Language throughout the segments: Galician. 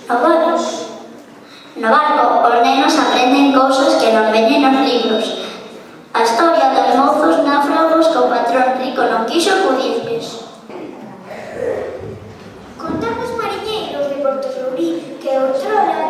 No barco, os nenos aprenden cousas que non veñen nos libros. A historia dos mozos náufragos que o patrón rico non quixo acudirles. Contan os mariñeiros de Porto Soubrín que outrora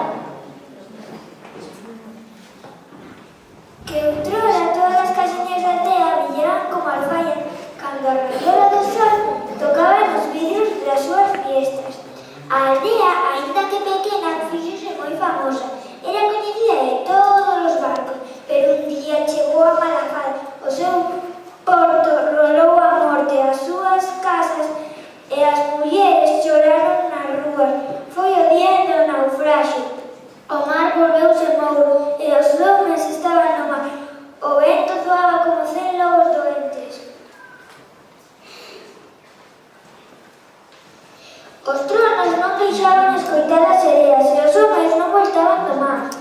todas as casiñas da aldea viñeran como alfaia cando a raiola do sol tocaba nos vidros das súas fiestas. A aldea, aínda que pequena, fíxose moi famosa. Era coñecida de todos os barcos, pero un día chegou a Malafal. O seu porto rolou a morte as súas casas e as mulleres choraron nas rúas. Foi o día do naufraxio. O mar volveuse mouro e os homes estaban no mar. O vento zoaba como 100 lobos doentes. Os tronos non deixaban escoitar as sereas e os homes non voltaban do mar.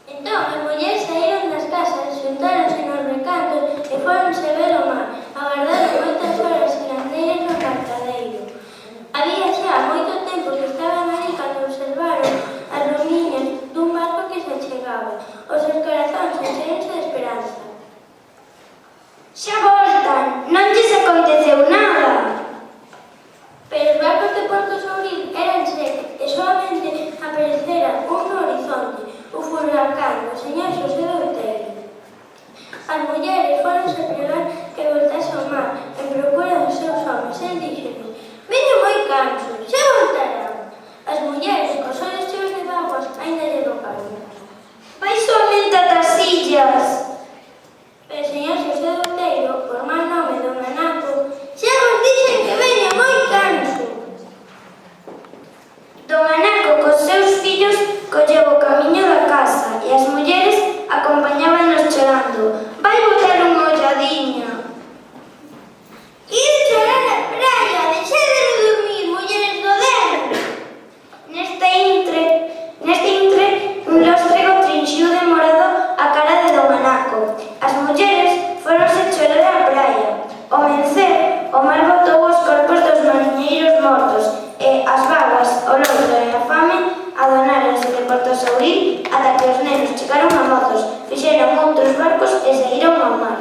Entón, as mulleres saíron das casas, xuntáronse nos recantos e foronse ver o mar. Agardaron moitas horas gandeiras no marcadeiro. Había xa moito tempo que estaban ali cando observaron as lumiñas dun barco que se achegaba. Os seus corazóns encheronse de esperanza. Xa voltan! Non lles aconteceu nada! Pero os barcos de Porto Soubrín eran secos e solamente aparecera un no horizonte, o furacán do señor Xosé de Outeiro. As mulleres foronse pregar que voltase ao mar en procura dos seus homes. El díxoles: "Veño moi canso, xa voltarán." As mulleres, cos ollos cheos de bágoas, aínda lle tocaron: "Vai somente ata as illas." Pero o señor Xosé de Outeiro, por mal nome do Anaco, xa vos dixen que veña moi canso. Don Anaco cos seus fillos colleu o camiño da casa e as mulleres acompañábanos chorando. "Vai botar unha olladiña." "Ide chorar na praia, deixade de dormir, mulleres do derro." Neste intre, un lostrego trinxiu de morado a cara de Don Anaco. As mulleres foronse chorar á praia. Ao mencer, o mar botou os corpos dos mariñeiros mortos e as vagas, o lodo e a fame adonáronse de Porto Soubrín ata que os nenos chegaron a mozos, fixeron outros barcos e saíron ao mar.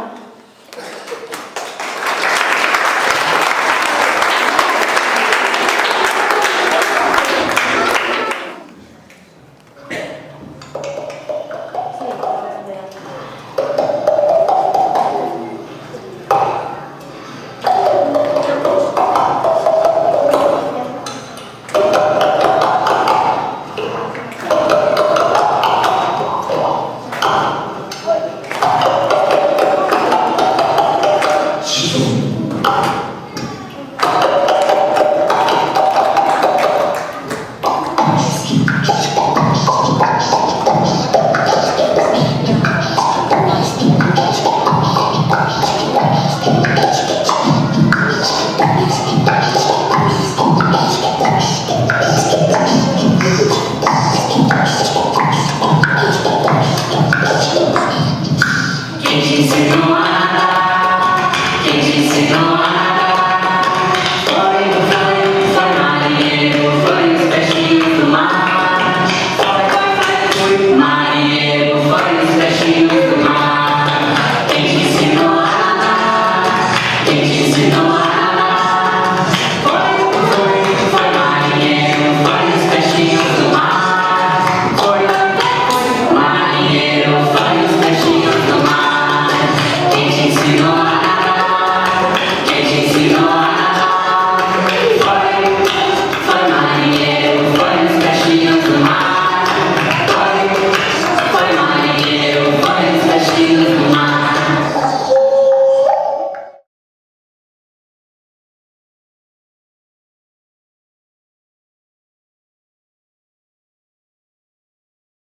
Quem te ensinou